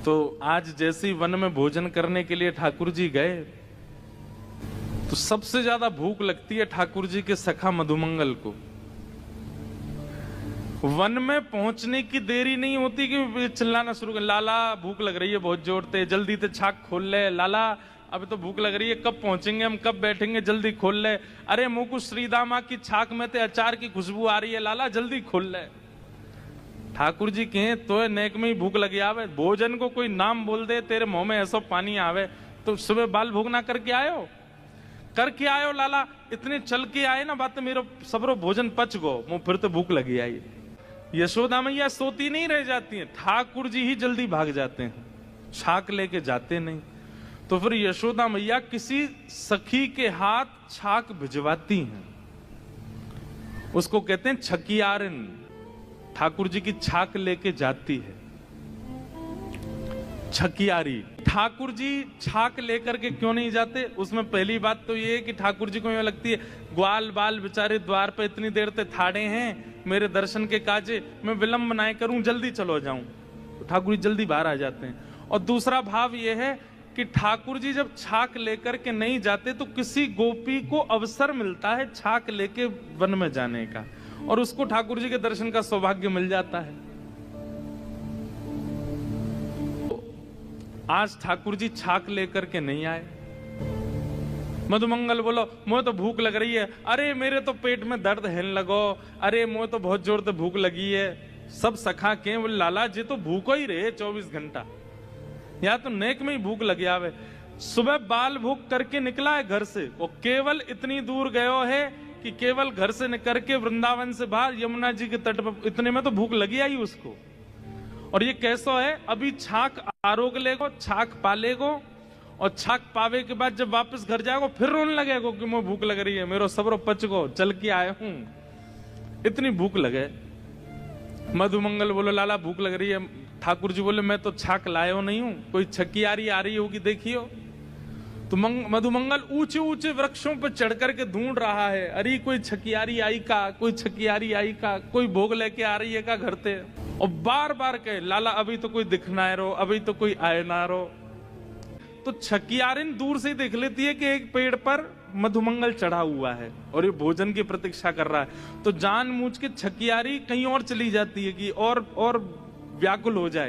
तो आज जैसे ही वन में भोजन करने के लिए ठाकुर जी गए तो सबसे ज्यादा भूख लगती है ठाकुर जी के सखा मधुमंगल को। वन में पहुंचने की देरी नहीं होती कि चिल्लाना शुरू कर, लाला भूख लग रही है बहुत जोर से, जल्दी से छाक खोल ले, लाला अभी तो भूख लग रही है, कब पहुंचेंगे हम, कब बैठेंगे, जल्दी खोल ले, अरे मुंह श्रीदामा की छाक में ते अचार की खुशबू आ रही है, लाला जल्दी खोल ले। ठाकुर जी कहें तो नेक में ही भूख लगी आवे, भोजन को कोई नाम बोल दे तेरे मुंह में ऐसा पानी आवे, तो सुबह बाल भूख ना करके आयो लाला, इतने चल के आए ना, बात मेरा सबरो भोजन पच गो, मुंह फिर तो भूख लगी आई। यशोदा मैया सोती नहीं रह जाती हैं, ठाकुर जी ही जल्दी भाग जाते हैं, छाक लेके जाते नहीं। तो फिर यशोदा मैया किसी सखी के हाथ छाक भिजवाती हैं, उसको कहते हैं छकियारिन। ठाकुर जी की छाक लेके जाती है छकियारी। ठाकुर जी छाक लेकर के क्यों नहीं जाते, उसमें पहली बात तो ये है कि ठाकुर जी को ये लगती है ग्वाल बाल बेचारे द्वार पे इतनी देर से ठाड़े हैं मेरे दर्शन के काजे, मैं विलंब ना करूं, जल्दी चलो जाऊं, तो ठाकुर जी जल्दी बाहर आ जाते हैं। और दूसरा भाव ये है कि ठाकुर जी जब छाक लेकर के नहीं जाते तो किसी गोपी को अवसर मिलता है छाक लेके वन में जाने का, और उसको ठाकुर जी के दर्शन का सौभाग्य मिल जाता है। आज ठाकुर जी छाक लेकर के नहीं आए। मधुमंगल बोलो मुझे तो भूख लग रही है, अरे मेरे तो पेट में दर्द है लगो, अरे मुझे तो बहुत जोर से भूख लगी है। सब सखा के बोले लाला जी तो भूखो ही रहे 24 घंटा, या तो नेक में ही भूख लगी आवे। सुबह बाल भूख करके निकला है घर से, वो केवल इतनी दूर गयो है कि केवल घर से निकल के वृंदावन से बाहर यमुना जी के तट पर, इतने में तो भूख लगी आई उसको। और ये कैसो है, अभी छाक आरोग लेगो, छाक पालेगो, और छाक पावे के बाद जब वापस घर जाएगो फिर रोने लगेगो कि मुझे भूख लग रही है, मेरो सबरो पच गो, चल के आए हूं, इतनी भूख लगे। मधुमंगल बोलो लाला भूख लग रही है। ठाकुर जी बोले मैं तो छाक लायो नहीं हूं, कोई छकियारी आ रही होगी देखियो। तो मधुमंगल ऊंचे ऊंचे वृक्षों पर चढ़ करके ढूंढ रहा है, अरे कोई छकियारी आई का, कोई छकियारी आई का, कोई भोग लेके आ रही है का घर से। और बार बार कहे लाला अभी तो कोई दिख ना रो, अभी तो कोई आए ना रो। तो छकियारिन दूर से देख लेती है कि एक पेड़ पर मधुमंगल चढ़ा हुआ है और ये भोजन की प्रतीक्षा कर रहा है, तो जानबूझ के छकियारी कहीं और चली जाती है कि और व्याकुल हो जाए।